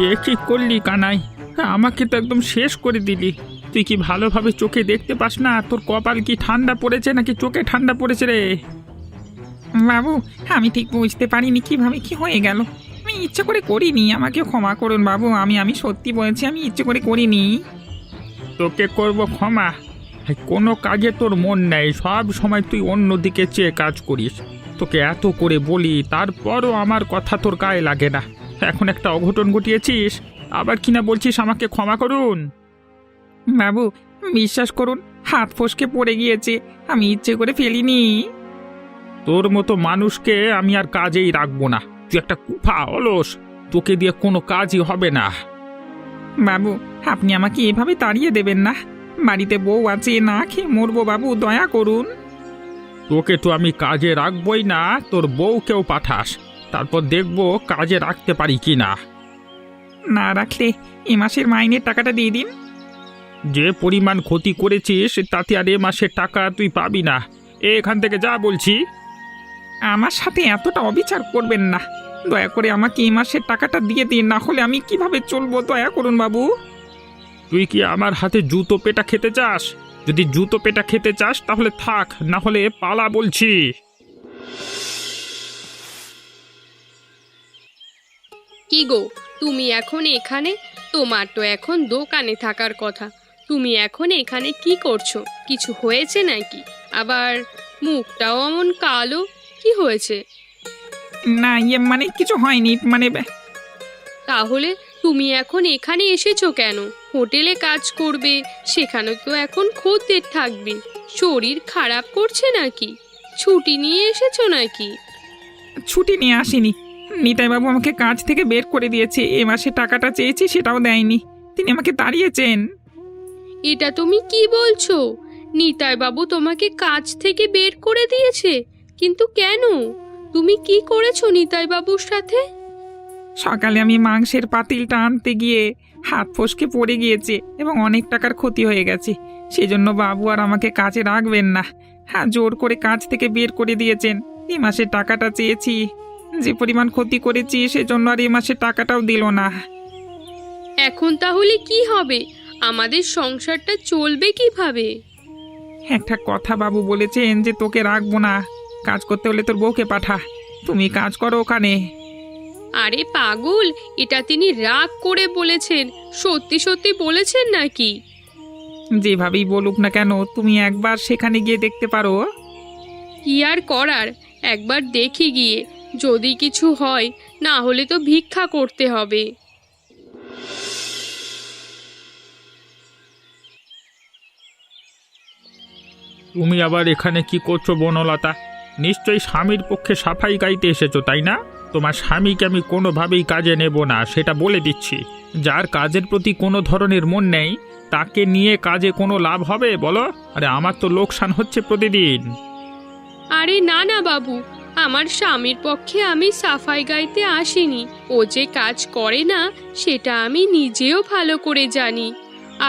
এ কি করলি কানাই? আমাকে তো একদম শেষ করে দিলি। তুই কি ভালোভাবে চোখে দেখতে পাস না? তোর কপাল কি ঠান্ডা পড়েছে নাকি চোখে ঠান্ডা পড়েছে রে? বাবু, আমি ঠিক বুঝতে পারিনি কিভাবে কি হয়ে গেল। আমি ইচ্ছে করে করিনি, আমাকে ক্ষমা করুন বাবু। আমি সত্যি বলছি, আমি ইচ্ছে করে করিনি। তোকে করব ক্ষমা? কোনো কাজে তোর মন নেই, সব সময় তুই অন্যদিকে চেয়ে কাজ করিস। তোকে এত করে বলি, তারপরও আমার কথা তোর গায়ে লাগে না। এখন একটা অঘটন ঘটিয়েছিস, আবার কিনা বলছিস আমাকে ক্ষমা করুন। বাবু, বিশ্বাস করুন, হাত ফসকে পড়ে গিয়েছে, আমি ইচ্ছে করে ফেলিনি। তোর মতো মানুষকে আমি আর কাজেই রাখবো না। তুই একটা কুফা অলস, তোকে দিয়ে কোনো কাজই হবে না। বাবু, আপনি আমাকে এভাবে তাড়িয়ে দেবেন না। বাড়িতে বউ আছে, না খেয়ে মরবো বাবু, দয়া করুন। তোকে তো আমি কাজে রাখবই না, তোর বউকেও পাঠাস, তারপর দেখবো কাজে রাখতে পারি কি না। না রাখলে এ মাসের মাইনের টাকাটা দিয়ে দিন। যে পরিমাণ ক্ষতি করেছিস তাতে আর এ মাসের টাকা তুই পাবি না। এখান থেকে যা বলছি। আমার সাথে এতটা অবিচার করবেন না। দয়া করে আমাকে এই মাসের টাকাটা দিয়ে দিন, না হলে আমি কিভাবে চলবো? দয়া করুন বাবু। তুই কি আমার হাতে জুতো পেটা খেতে চাস? যদি জুতো পেটা খেতে চাস তাহলে থাক, না হলে পালা বলছি। কি গো, তুমি এখন এখানে? তোমার তো এখন দোকানে থাকার কথা। তুমি এখন এখানে কি করছো? কিছু হয়েছে নাকি? আবার মুখটাও এমন কালো, কি হয়েছে? না, মানে কিছু হয়নি, তাহলে তুমি এখন এখানে এসেছো কেন? হোটেলে কাজ করবে, সেখানে তো এখন খদ্দের থাকবে। শরীর খারাপ করছে নাকি? ছুটি নিয়ে এসেছো নাকি? ছুটি নিয়ে আসিনি। নিতাই বাবু আমাকে কাজ থেকে বের করে দিয়েছে। এ মাসে টাকাটা চেয়েছি, সেটাও দেয়নি। তিনি আমাকে তাড়িয়েছেন। এটা তুমি কি বলছো? নিতাই বাবু তোমাকে কাজ থেকে বের করে দিয়েছে? কিন্তু কেন? তুমি কি করেছো নিতাই বাবুর সাথে? সকালে আমি মাংসের পাতিলটা আনতে গিয়ে হাত ফসকে পড়ে গিয়েছে এবং অনেক টাকার ক্ষতি হয়ে গেছে। সেই জন্য বাবু আর আমাকে কাজে রাখবেন না। হ্যাঁ, জোর করে কাজ থেকে বের করে দিয়েছেন। এই মাসে টাকাটা চেয়েছি, যে পরিমাণ ক্ষতি করেছি সেজন্য আর এই মাসে টাকাটাও দিল না। এখন তাহলে কি হবে? আমাদের সংসারটা চলবে কিভাবে? একটা কথা বাবু বলেছেন যে তোকে রাখবো না, কাজ করতে হলে তোর বউকে পাঠা। তুমি কাজ করো ওখানে। আরে পাগল, এটা তিনি রাগ করে বলেছেন, সত্যি সত্যি বলেছেন নাকি? যেভাবেই বলুক না কেন, তুমি একবার সেখানে গিয়ে দেখতে পারো। কি আর করার, একবার দেখি গিয়ে। যদি কিছু হয়, না হলে তো ভিক্ষা করতে হবে। তুমি আবার এখানে কি করছো বনলতা? নিশ্চয়ই স্বামীর পক্ষে সাফাই গাইতে এসেছো, তাই না? তোমার স্বামীকে আমি কোনোভাবেই কাজে নেব না, সেটা বলে দিচ্ছি। যার কাজের প্রতি কোনো ধরনের মন নেই, তাকে নিয়ে কাজে কোনো লাভ হবে বলো? আরে আমার তো লোকসান হচ্ছে প্রতিদিন। আরে না না বাবু, আমার স্বামীর পক্ষে আমি সাফাই গাইতে আসিনি। ও যে কাজ করে না, সেটা আমি নিজেও ভালো করে জানি।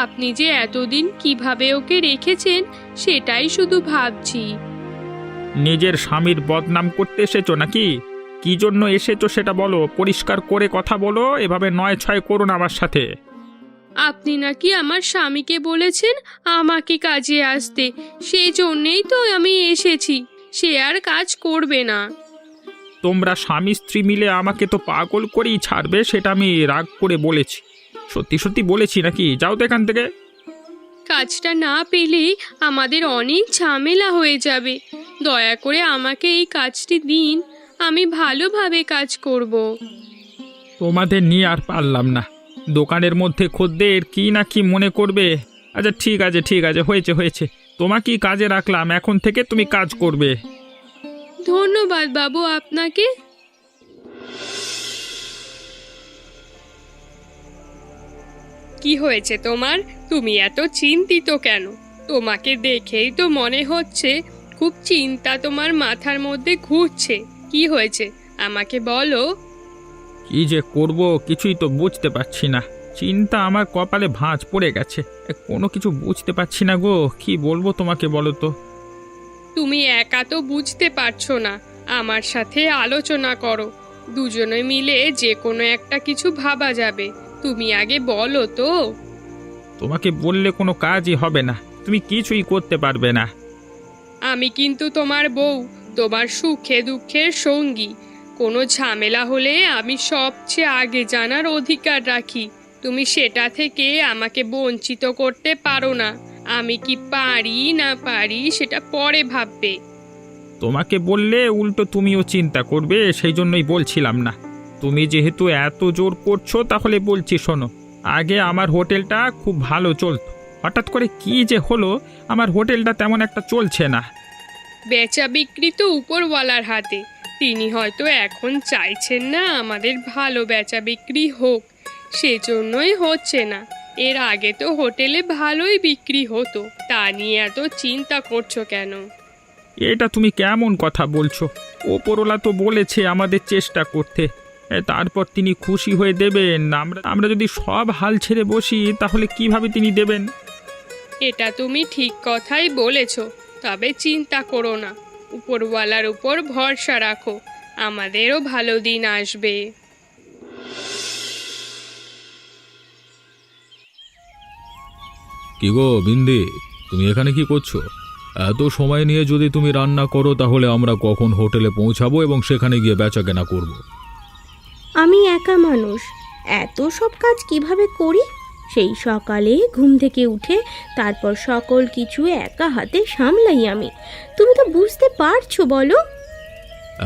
আপনি যে এতদিন কিভাবে ওকে রেখেছেন, সেটাই শুধু ভাবছি। নিজের স্বামীর বদনাম করতে এসেছো নাকি? কি জন্য এসেছো সেটা বলো, পরিষ্কার করে কথা বলো। এভাবে নয় ছয় করো না আমার সাথে। আপনি নাকি আমার স্বামীকে বলেছেন আমাকে কাজে আসতে, সেই জন্যেই তো আমি এসেছি। সে আর কাজ করবে না। তোমরা স্বামী স্ত্রী মিলে আমাকে তো পাগল করেই ছাড়বে, সেটা আমি রাগ করে বলেছি। সত্যি সত্যি বলেছি নাকি? যাও তো এখান থেকে। কাজটা না পেলে আমাদের অনেক ঝামেলা হয়ে যাবে। দয়া করে আমাকে এই কাজটি দিন, আমি ভালোভাবে কাজ করব। তোমাদের নিয়ে আর পারলাম না। দোকানের মধ্যে খদ্দের কি না কি মনে করবে। আচ্ছা ঠিক আছে ঠিক আছে, হয়েছে হয়েছে, তোমাকেই কাজে রাখলাম, এখন থেকে তুমি কাজ করবে। ধন্যবাদ বাবু আপনাকে। কি হয়েছে তোমার? তুমি এত চিন্তিত কেন? তোমাকে দেখেই তো মনে হচ্ছে খুব চিন্তা তোমার মাথার মধ্যে ঘুরছে। কি হয়েছে আমাকে বলো। কি যে করব কিছুই তো বুঝতে পারছি না। চিন্তা আমার কপালে ভাঁজ পড়ে গেছে। কোনো কিছু বুঝতে পারছি না গো, কি বলবো তোমাকে বলো তো। তুমি একা তো বুঝতে পারছো না, আমার সাথে আলোচনা করো। দুজনে মিলে যে কোনো একটা কিছু ভাবা যাবে। তুমি আগে বলো তো। তোমাকে বললে কোনো কাজই হবে না, তুমি কিছুই করতে পারবে না। আমি কিন্তু তোমার বউ, তোমার সুখে দুঃখের সঙ্গী। কোনো ঝামেলা হলে আমি সবচেয়ে আগে জানার অধিকার রাখি। তুমি সেটা থেকে আমাকে বঞ্চিত করতে পারো না। আমি কি পারি না পারি সেটা পরে ভাববে। তোমাকে বললে উল্টো তুমিও চিন্তা করবে, সেই জন্যই বলছিলাম না। তুমি যেহেতু এত জোর করছো তাহলে বলছি শোনো। আগে আমার হোটেলটা খুব ভালো চলতো, হঠাৎ করে কি যে হলো, আমার হোটেলটা তেমন একটা চলছে না। বেচা বিক্রি তো উপরওয়ালার হাতে। তিনি হয়তো এখন চাইছেন না আমাদের ভালো বেচা বিক্রি হোক, সেজন্যই হচ্ছে না। এর আগে তো হোটেলে ভালোই বিক্রি হতো, তা নিয়ে এত চিন্তা করছো কেন? এটা তুমি কেমন কথা বলছো? ওপরওয়ালা তো বলেছে আমাদের চেষ্টা করতে, তারপর তিনি খুশি হয়ে দেবেন। আমরা যদি সব হাল ছেড়ে বসি তাহলে কিভাবে তিনি দেবেন? এটা তুমি ঠিক কথাই বলেছ, তবে চিন্তা করো না, উপরওয়ালার উপর ভরসা রাখো, আমাদেরও ভালো দিন আসবে। কি গো বিন্দি, তুমি এখানে কি করছো? এত সময় নিয়ে যদি তুমি রান্না করো তাহলে আমরা কখন হোটেলে পৌঁছাবো এবং সেখানে গিয়ে বেচাকেনা করব? আমি একা মানুষ, এত সব কাজ কিভাবে করি? সেই সকালে ঘুম থেকে উঠে তারপর সকল কিছু একা হাতে সামলাই আমি। তুমি তো বুঝতে পারছো বলো?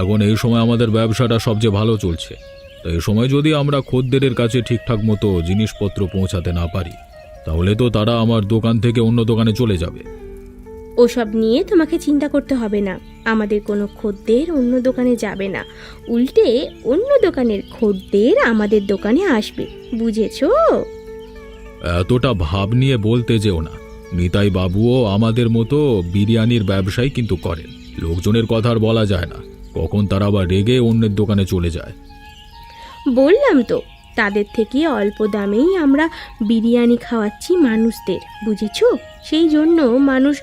এখন এই সময় আমাদের ব্যবসাটা সবচেয়ে ভালো চলছে, তো এই সময় যদি আমরা খদ্দেরের কাছে ঠিকঠাক মতো জিনিসপত্র পৌঁছাতে না পারি তাহলে তো তারা আমার দোকান থেকে অন্য দোকানে চলে যাবে। ওসব নিয়ে তোমাকে চিন্তা করতে হবে না। আমাদের কোনো খদ্দের অন্য দোকানে যাবে না, উল্টে অন্য দোকানের খদ্দের আমাদের দোকানে আসবে, বুঝেছো? এতটা ভাব নিয়ে বলতে যেও না। নিতাই বাবুও আমাদের মতো বিরিয়ানির ব্যবসায় কিন্তু করেন। লোকজনের কথা আর বলা যায় না, কখন তারা আবার রেগে অন্যের দোকানে চলে যায়। বললাম তো, তাদের থেকে অল্প দামেই আমরা বিরিয়ানি খাওয়াচ্ছি মানুষদের, বুঝেছো? সেই জন্য মানুষ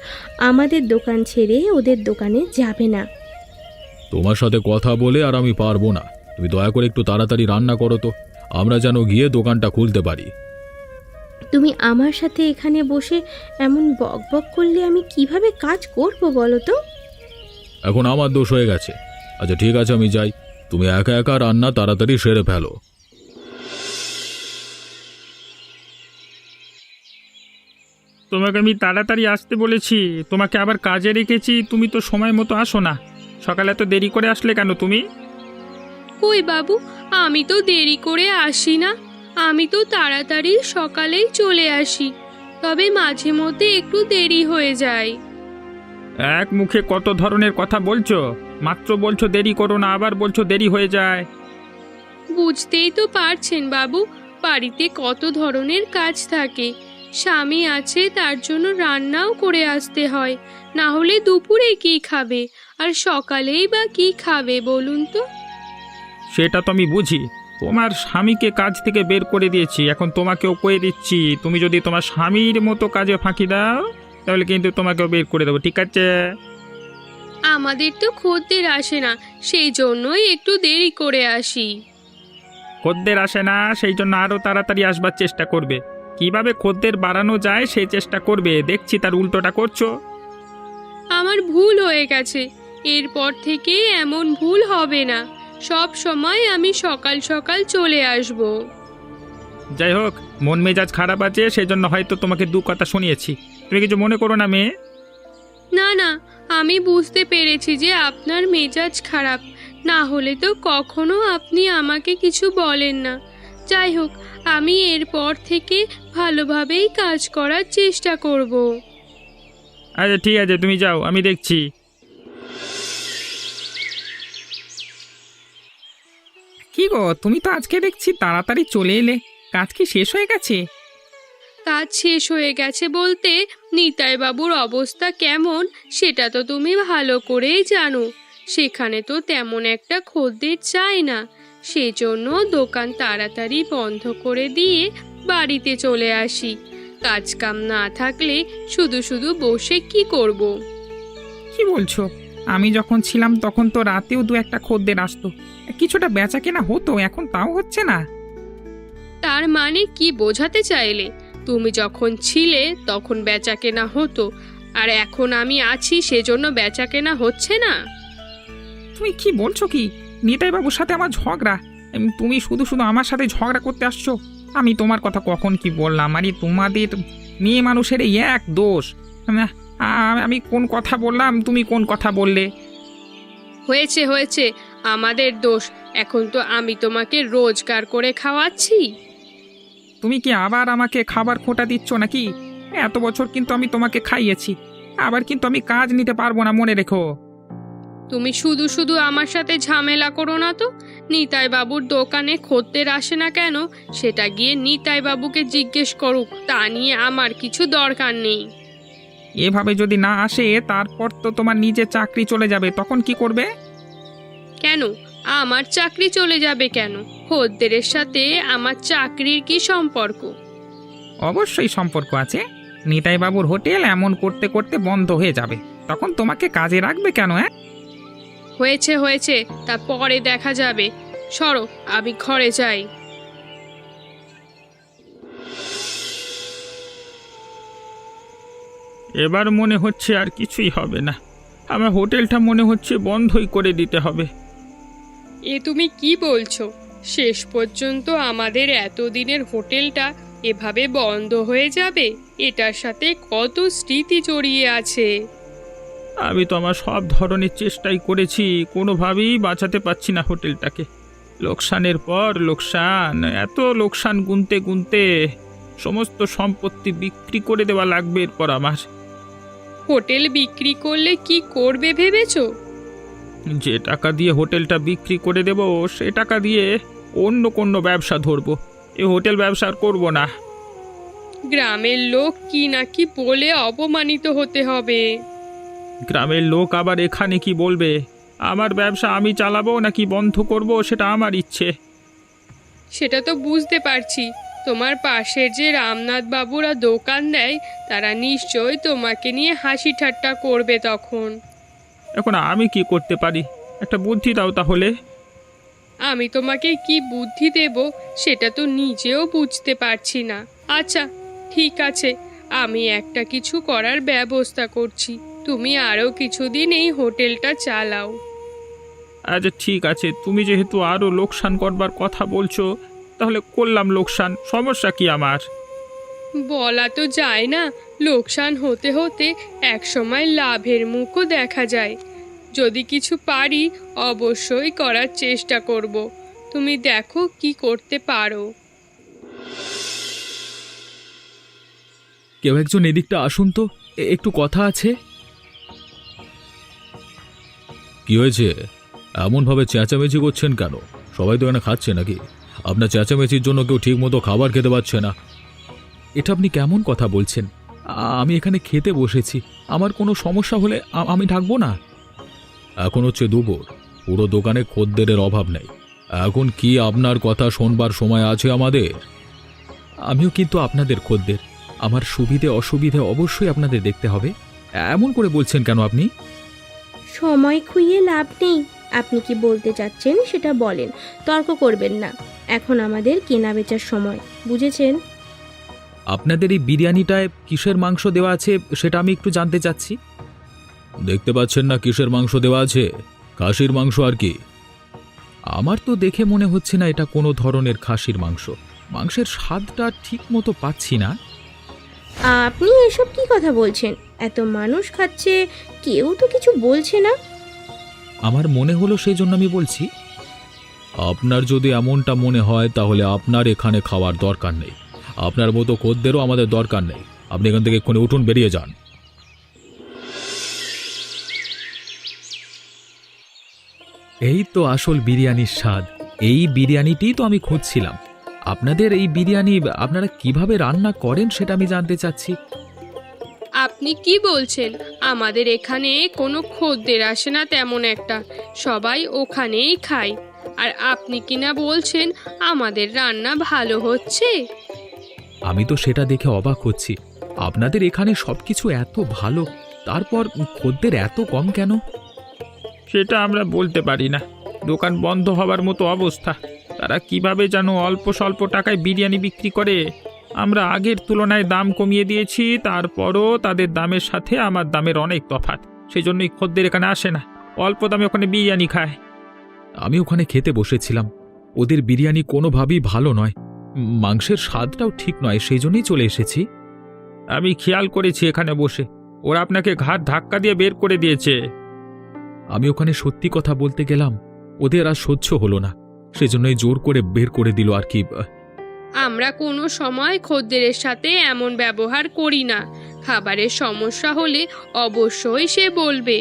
আমাদের দোকান ছেড়ে ওদের দোকানে যাবে না। তোমার সাথে কথা বলে আর আমি পারবো না। তুমি দয়া করে একটু তাড়াতাড়ি রান্না করো তো, আমরা যেন গিয়ে দোকানটা খুলতে পারি। তুমি আমার সাথে এখানে বসে এমন বক বক করলে আমি কিভাবে কাজ করব বলো তো? এখন আমার দোষ হয়ে গেছে। আচ্ছা ঠিক আছে, আমি যাই, তুমি একা একা রান্না তাড়াতাড়ি সেরে ফেলো। তোমাকে আমি তাড়াতাড়ি আসতে বলেছি, তোমাকে আবার কাজে রেখেছি, তুমি তো সময় মতো আসো না। সকালে এত দেরি করে আসলে কেন তুমি? কই বাবু, আমি তো দেরি করে আসি না, আমি তো তাড়াতাড়ি সকালেই চলে আসি, তবে মাঝে মধ্যে একটু দেরি হয়ে যায়। এক মুখে কত ধরনের কথা বলছো, মাত্র বলছো দেরি করো না, আবার বলছো দেরি হয়ে যায়। বুঝতেই তো পারছেন বাবু, বাড়িতে কত ধরনের কাজ থাকে। স্বামী আছে, তার জন্য রান্নাও করে আসতে হয়, না হলে দুপুরে কি খাবে আর সকালেই বা কি খাবে বলুন তো? সেটা তো আমি বুঝি, তোমার স্বামীকে কাজ থেকে বের করে দিয়েছি, এখন তোমাকেও কয়ে দিচ্ছি, তুমি যদি তোমার স্বামীর মতো কাজে ফাঁকি দাও তাহলে কিন্তু তোমাকেও বের করে দেবো, ঠিক আছে? আমাদের তো খদ্দের আসে না, সেই জন্যই একটু দেরি করে আসি। খদ্দের আসে না সেই জন্য আরও তাড়াতাড়ি আসবার চেষ্টা করবে, কিভাবে খদ্দের বাড়ানো যায় সেই চেষ্টা করবে, দেখছি তার উল্টোটা করছো। আমার ভুল হয়ে গেছে, এরপর থেকে এমন ভুল হবে না, সব সময় আমি সকাল সকাল চলে আসব। যাই হোক, মন মেজাজ খারাপ আছে সেজন্য হয়তো তোমাকে দু কথা শুনিয়েছি, তুমি কিছু মনে করো না মেয়ে। না না, আমি বুঝতে পেরেছি যে আপনার মেজাজ খারাপ, না হলে তো কখনো আপনি আমাকে কিছু বলেন না। যাই হোক, আমি এরপর থেকে ভালোভাবেই কাজ করার চেষ্টা করব। আচ্ছা ঠিক আছে, তুমি যাও, আমি দেখছি। কি গো, তুমি তো আজকে দেখছি তাড়াতাড়ি চলে এলে, কাজ কি শেষ হয়ে গেছে? কাজ শেষ হয়ে গেছে বলতে, নিতাই বাবুর অবস্থা কেমন সেটা তো তুমি ভালো করেই জানো। সেখানে তো তেমন একটা খদ্দের চাই না, সেজন্য দোকান তাড়াতাড়ি বন্ধ করে দিয়ে বাড়িতে চলে আসি। কাজ কাম না থাকলে শুধু শুধু বসে কি করব? কি বলছো? আমি যখন ছিলাম তখন তো রাতেও দু একটা খদ্দের আসতো, কিছুটা বেচা কেনা হতো, এখন তাও হচ্ছে না। তার মানে কি বোঝাতে চাইলে? তুমি যখন ছিলে তখন বেচা কেনা হতো, আর এখন আমি আছি সেজন্য বেচা কেনা হচ্ছে না? তুমি কি বলছো কি? নিতাই বাবুর সাথে আমার ঝগড়া? তুমি শুধু শুধু আমার সাথে ঝগড়া করতে আসছো? আমি তোমার কথা কখন কি বললাম? আরে তোমাদের মেয়ে মানুষের এই এক দোষ। আমি কোন কথা বললাম, তুমি কোন কথা বললে? হয়েছে হয়েছে, আমাদের দোষ। এখন তো আমি তোমাকে রোজগার করে খাওয়াচ্ছি। তুমি কি আবার আমাকে খাবার খোঁটা দিচ্ছ নাকি? এত বছর কিন্তু আমি তোমাকে খাইয়েছি, আবার কিন্তু আমি কাজ নিতে পারবো না, মনে রেখো। তুমি শুধু শুধু আমার সাথে ঝামেলা করো না তো। নিতাই বাবুর দোকানে খদ্দের আসে না কেন সেটা গিয়ে নিতাই বাবুকে জিজ্ঞেস করুক, তা নিয়ে আমার কিছু দরকার নেই। এভাবে যদি না আসে তারপর তো তোমার নিজের চাকরি চলে যাবে, তখন কি করবে? কেন আমার চাকরি চলে যাবে কেন? খদ্দেরের সাথে আমার চাকরির কি সম্পর্ক? অবশ্যই সম্পর্ক আছে। নিতাই বাবুর হোটেল এমন করতে করতে বন্ধ হয়ে যাবে, তখন তোমাকে কাজে রাখবে কেন? হয়েছে হয়েছে, তা পরে দেখা যাবে। সরো, আমি ঘরে যাই। এবার মনে হচ্ছে আর কিছুই হবে না। আমার হোটেলটা মনে হচ্ছে বন্ধই করে দিতে হবে। এ তুমি কি বলছো? শেষ পর্যন্ত আমাদের এতদিনের হোটেলটা এভাবে বন্ধ হয়ে যাবে? এটার সাথে কত স্মৃতি জড়িয়ে আছে। আমি তো আমার সব ধরনের চেষ্টাই করেছি, কোনোভাবেই বাঁচাতে পারছি না হোটেলটাকে। লোকসানের পর লোকসান, এত লোকসান গুনতে গুনতে সমস্ত সম্পত্তি বিক্রি করে দেওয়া লাগবে এরপর আমার। হোটেল বিক্রি করলে কি করবে ভেবেছো? যে টাকা দিয়ে হোটেলটা বিক্রি করে দেব সে টাকা দিয়ে অন্য কোনো ব্যবসা ধরবো। এই হোটেল ব্যবসা আর করবো না। গ্রামের লোক কি না কি বলে অপমানিত হতে হবে। গ্রামের লোক আবার এখানে কি বলবে? আমার ব্যবসা আমি চালাবো নাকি বন্ধ করব সেটা আমার ইচ্ছে। সেটা তো বুঝতে পারছি। তোমার পাশের যে রামনাথ বাবুরা দোকান দেয় তারা নিশ্চয়ই তোমাকে নিয়ে হাসি ঠাট্টা করবে তখন। এখন আমি কি করতে পারি? একটা বুদ্ধি দাও তাহলে। আমি তোমাকে কি বুদ্ধি দেব সেটা তো নিজেও বুঝতে পারছি না। আচ্ছা ঠিক আছে, আমি একটা কিছু করার ব্যবস্থা করছি। তুমি আরও কিছুদিন এই হোটেলটা চালাও। আচ্ছা ঠিক আছে, তুমি যেহেতু আরও লোকসান করবার কথা বলছো তাহলে করলাম লোকসান, সমস্যা কি আমার? বলা তো যায় না, লোকসান হতে হতে একসময় লাভের মুখও দেখা যায়। যদি কিছু পারি অবশ্যই করার চেষ্টা করব। তুমি দেখো কি করতে পারো। কেউ একজন এদিকটা আসুন তো, একটু কথা আছে। কি হয়েছে? এমনভাবে চেঁচামেচি করছেন কেন? সবাই তো এখানে খাচ্ছে নাকি? আপনার চেঁচামেচির জন্য কেউ ঠিক মতো খাবার খেতে পারছে না। এটা আপনি কেমন কথা বলছেন? আমি এখানে খেতে বসেছি, আমার কোনো সমস্যা হলে আমি ডাকবো না। এখন হচ্ছে দুপুর, পুরো দোকানে খদ্দেরের অভাব নেই। এখন কি আপনার কথা শোনবার সময় আছে আমাদের? আমিও কিন্তু আপনাদের খদ্দের, আমার সুবিধে অসুবিধে অবশ্যই আপনাদের দেখতে হবে। এমন করে বলছেন কেন আপনি? সময় খুইয়ে লাভ নেই। আপনি কি বলতে চাচ্ছেন সেটা বলেন, তর্ক করবেন না। এখন আমাদের কেনা বেচার সময়, বুঝেছেন? আপনাদের এই বিরিয়ানিটায় কিসের মাংস দেওয়া আছে সেটা আমি একটু জানতে চাচ্ছি। দেখতে পাচ্ছেন না কিসের মাংস দেওয়া আছে? খাসির মাংস আর কি। আমার তো দেখে মনে হচ্ছে না এটা কোনো ধরনের খাসির মাংস। মাংসের স্বাদটা ঠিক মতো পাচ্ছি না। আপনি এসব কি কথা বলছেন? এত মানুষ খাচ্ছে, কেউ তো কিছু বলছে না। আমার মনে হলো সেই জন্য আমি বলছি। আপনার যদি এমনটা মনে হয় তাহলে আপনার এখানে খাওয়ার দরকার নেই। আপনার মতো খদ্দেরও আমাদের দরকার নেই। আপনি এখান থেকে এক্ষুনি উঠুন, বেরিয়ে যান। এই তো আসল বিরিয়ানির স্বাদ। এই বিরিয়ানিটি তো আমি খুঁজছিলাম। আপনাদের এই বিরিয়ানি আপনারা কিভাবে রান্না করেন সেটা আমি জানতে চাচ্ছি। আপনি কি বলছেন? আমাদের এখানে কোনো খদ্দের আসে না তেমন একটা, সবাই ওখানেই খায়। আর আপনি কিনা বলছেন আমাদের রান্না ভালো হচ্ছে। আমি তো সেটা দেখে অবাক হচ্ছি। আপনাদের এখানে সবকিছু এত ভালো, তারপর খদ্দের এত কম কেন? সেটা আমরা বলতে পারি না। দোকান বন্ধ হবার মতো অবস্থা, তারা কিভাবে যেন অল্প স্বল্প টাকায় বিরিয়ানি বিক্রি করে। আমরা আগের তুলনায় দাম কমিয়ে দিয়েছি, তারপরও তাদের দামের সাথে আমার দামের অনেক তফাৎ। সেই জন্যই খদ্দের এখানে আসে না, অল্প দামে ওখানে বিরিয়ানি খায়। আমি ওখানে খেতে বসেছিলাম, ওদের বিরিয়ানি কোনোভাবেই ভালো নয়, মাংসের স্বাদটাও ঠিক নয়, সেই জন্যই চলে এসেছি। আমি খেয়াল করেছি এখানে বসে, ওরা আপনাকে ঘাট ধাক্কা দিয়ে বের করে দিয়েছে। আমি ওখানে সত্যি কথা বলতে গেলাম, ওদের আর সহ্য হলো না, সেজন্যই জোর করে বের করে দিল আর কি। আমরা কোনো সময় খদ্দেরের সাথে এমন ব্যবহার করি না। খাবারের সমস্যা হলে অবশ্যই সে বলবে,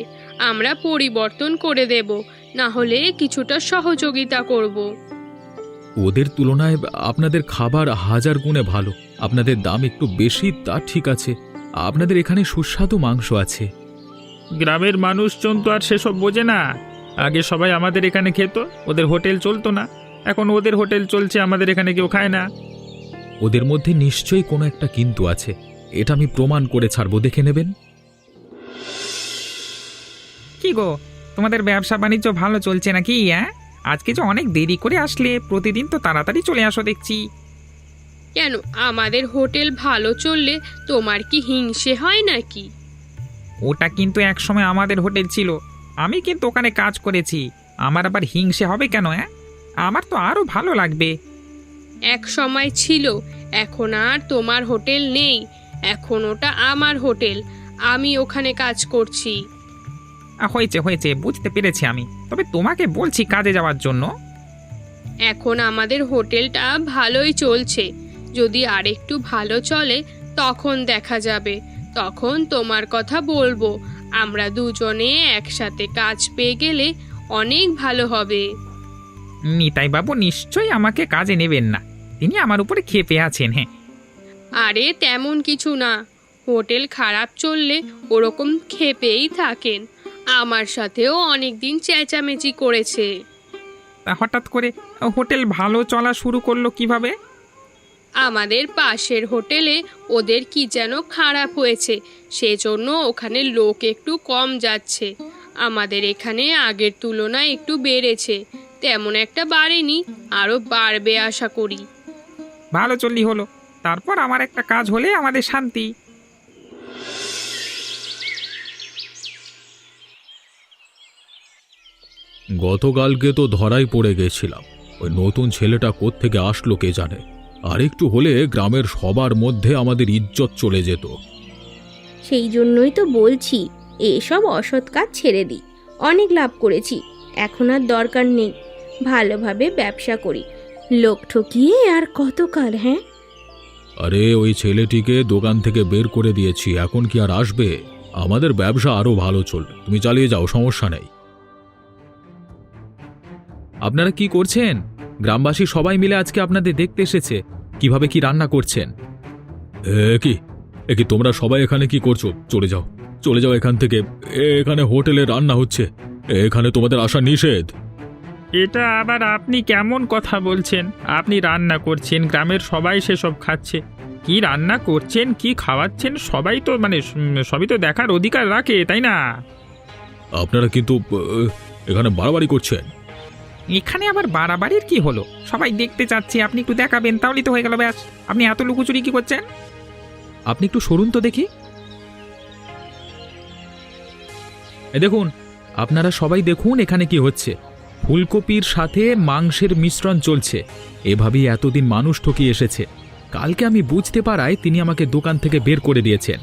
আমরা পরিবর্তন করে দেব, না হলে কিছুটা সহযোগিতা করব। ওদের তুলনায় আপনাদের খাবার হাজার গুণে ভালো, আপনাদের দাম একটু বেশি তা ঠিক আছে, আপনাদের এখানে সুস্বাদু মাংস আছে। গ্রামের মানুষজন তো আর সেসব বোঝে না। আগে সবাই আমাদের এখানে খেত, ওদের হোটেল চলতো না, এখন ওদের হোটেল চলছে, আমাদের এখানে কেউ খায় না। ওদের মধ্যে নিশ্চয়ই কোনো একটা কিন্তু আছে, এটা আমি প্রমাণ করে ছাড়বো, দেখে নেবেন। কি গো, তোমাদের ব্যবসা বাণিজ্য ভালো চলছে নাকি? হ্যাঁ, আজকে যে অনেক দেরি করে আসলে, প্রতিদিন তো তাড়াতাড়ি চলে আসো দেখছি। কেন, আমাদের হোটেল ভালো চললে তোমার কি হিংসে হয় নাকি? ওটা কিন্তু একসময় আমাদের হোটেল ছিল, আমি কিন্তু ওখানে কাজ করেছি, আমার আবার হিংসে হবে কেন? হ্যাঁ, আমার তো আরো ভালো লাগবে। এক সময় ছিল, এখন আর তোমার হোটেল নেই, এখন ওটা আমার হোটেল, আমি ওখানে কাজ করছি। হয়েছে হয়েছে, বুঝতে পেরেছি আমি, তবে তোমাকে বলছি কাজে যাওয়ার জন্য। এখন আমাদের হোটেলটা ভালোই চলছে, যদি আরেকটু ভালো চলে তখন দেখা যাবে, তখন তোমার কথা বলবো। আমরা দুজনে একসাথে কাজ পেয়ে গেলে অনেক ভালো হবে। নিতাই বাবু নিশ্চয়ই আমাকে কাজে নেবেন না, তিনি আমার উপরে ক্ষেপে আছেন। হ্যাঁ, আরে তেমন কিছু না, হোটেল খারাপ চললে ওরকম ক্ষেপেই থাকেন। আমার সাথেও অনেক দিন চেঁচামেচি করেছে। তা হঠাৎ করে হোটেল ভালো চলা শুরু করলো কিভাবে? আমাদের পাশের হোটেলে ওদের কি যেন খারাপ হয়েছে, সেজন্য ওখানে লোক একটু কম যাচ্ছে। আমাদের এখানে আগের তুলনায় একটু বেড়েছে, তেমন একটা বাড়েনি, আরও বাড়বে আশা করি। ভালো চললি হলো, তারপর আমার একটা কাজ হলে আমাদের শান্তি। গতকালকে তো ধরাই পড়ে গেছিলাম, ওই নতুন ছেলেটা কোত্থেকে আসলো কে জানে, আর একটু হলে গ্রামের সবার মধ্যে আমাদের ইজ্জত চলে যেত। সেই জন্যই তো বলছি এসব অসৎ কাজ ছেড়ে দিই, অনেক লাভ করেছি, এখন আর দরকার নেই, ভালোভাবে ব্যবসা করি, লোক ঠকিয়ে আর কতকাল। হ্যাঁ, আরে ওই ছেলেটিকে দোকান থেকে বের করে দিয়েছি, এখন কি আর আসবে? আমাদের ব্যবসা আরো ভালো চলবে, তুমি চালিয়ে যাও, সমস্যা নেই। আপনারা কি করছেন? গ্রামবাসী সবাই মিলে আজকে আপনাদের দেখতে এসেছে, কিভাবে কি রান্না করছেন। এ কি তোমরা সবাই এখানে কি করছো? চলে যাও, চলে যাও এখান থেকে, এখানে হোটেলে রান্না হচ্ছে, এখানে তোমাদের আসা নিষেধ। এটা আবার আপনি কেমন কথা বলছেন? আপনি রান্না করছেন, গ্রামের সবাই সেসব খাচ্ছে, কি রান্না করছেন কি খাওয়াচ্ছেন সবাই তো সবই তো দেখার অধিকার রাখে, তাই না? আপনারা কিন্তু এখানে বাড়াবাড়ি করছেন। এখানে আবার বাড়াবাড়ির কি হলো? সবাই দেখতে চাচ্ছে, আপনি একটু দেখাবেন তাহলেই তো হয়ে গেল, ব্যাস। আপনি এত লুকোচুরি কি করছেন? আপনি একটু সরুন তো দেখি। দেখুন, আপনারা সবাই দেখুন এখানে কি হচ্ছে, ফুলকপির সাথে মাংসের মিশ্রণ চলছে, এভাবেই এতদিন মানুষ ঠকিয়ে এসেছে। কালকে আমি বুঝতে পারায় তিনি আমাকে দোকান থেকে বের করে দিয়েছেন।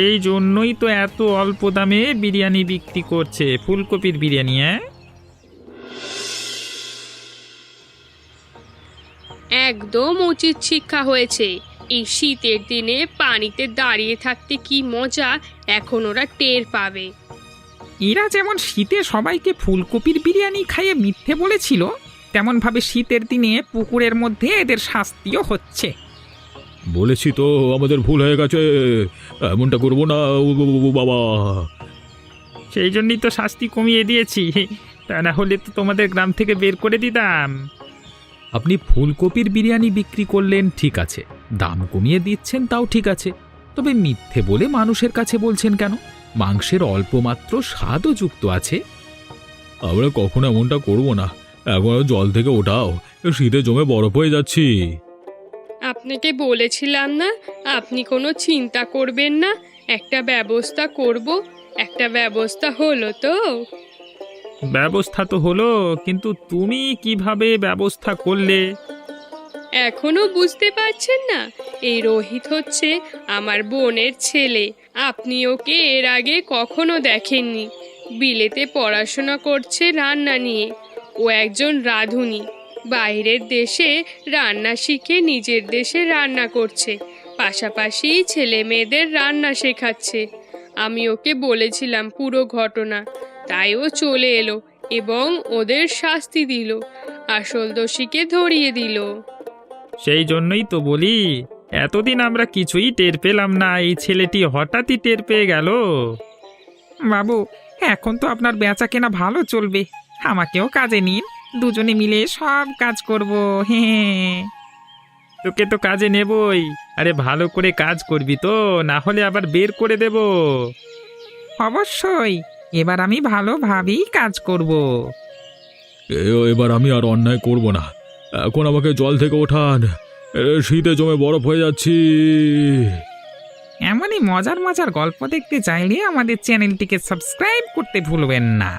এই জন্যই তো এত অল্প দামে বিরিয়ানি বিক্রি করছে, ফুলকপির বিরিয়ানি। একদম উচিত শিক্ষা হয়েছে। এই শীতের দিনে পানিতে দাঁড়িয়ে থাকতে কি মজা এখন ওরা টের পাবে। এরা যেমন শীতে সবাইকে ফুলকপির বিরিয়ানি খাইয়ে মিথ্যে বলেছিল, তেমন ভাবে শীতের দিনে পুকুরের মধ্যে এদের শাস্তিও হচ্ছে। বলেছি তো আমাদের ভুল হয়ে গেছে, এমনটা করবো না বাবা। সেই জন্যই তো শাস্তি কমিয়ে দিয়েছি, তা না হলে তো তোমাদের গ্রাম থেকে বের করে দিতাম। আপনি ফুলকপির বিরিয়ানি বিক্রি করলেন ঠিক আছে, দাম কমিয়ে দিচ্ছেন তাও ঠিক আছে, তবে মিথ্যে বলে মানুষের কাছে বলছেন কেন? মাংসের অল্প মাত্র স্বাদও যুক্ত আছে। আমরা কখনো এমনটা করব না, এখন জল থেকে ওঠাও, শীতে জমে বরফ হয়ে যাচ্ছি। আপনাকে বলেছিলাম না আপনি কোনো চিন্তা করবেন না, একটা ব্যবস্থা করব। একটা ব্যবস্থা হলো তো? ব্যবস্থা তো হলো, কিন্তু তুমি কিভাবে ব্যবস্থা করলে? এখনো বুঝতে পারছেন না? এই রোহিত হচ্ছে আমার বোনের ছেলে। আপনি ওকে এর আগে কখনো দেখেননি। বিলেতে পড়াশোনা করছে রান্না নিয়ে। ও একজন রাঁধুনি। বাইরের দেশে রান্না শিখে নিজের দেশে রান্না করছে, পাশাপাশি ছেলে মেয়েদের রান্না শেখাচ্ছে। আমি ওকে বলেছিলাম পুরো ঘটনা, তাই ও চলে এলো এবং ওদের শাস্তি দিল, আসল দোষীকে ধরিয়ে দিল। সেই জন্যই তো বলি, এতদিন আমরা কিছুই টের পেলাম না, এই ছেলেটি হঠাৎই টের পেয়ে গেল। বাবু, এখন তো আপনার বেচা কেনা ভালো চলবে। আমাকেও কাজে নিন, দুজনে মিলে সব কাজ করব। হ্যাঁ, তোকে তো কাজে নেবই। আরে ভালো করে কাজ করবি তো, না হলে আবার বের করে দেব। অবশ্যই। এবার আমি ভালোভাবেই কাজ করব। এবার আমি আর অন্যায় করব না, এখন আমাকে জল থেকে ওঠান, শীতে জমে বরফ হয়ে যাচ্ছি। এমনই মজার মজার গল্প দেখতে চাইলে আমাদের চ্যানেলটিকে সাবস্ক্রাইব করতে ভুলবেন না।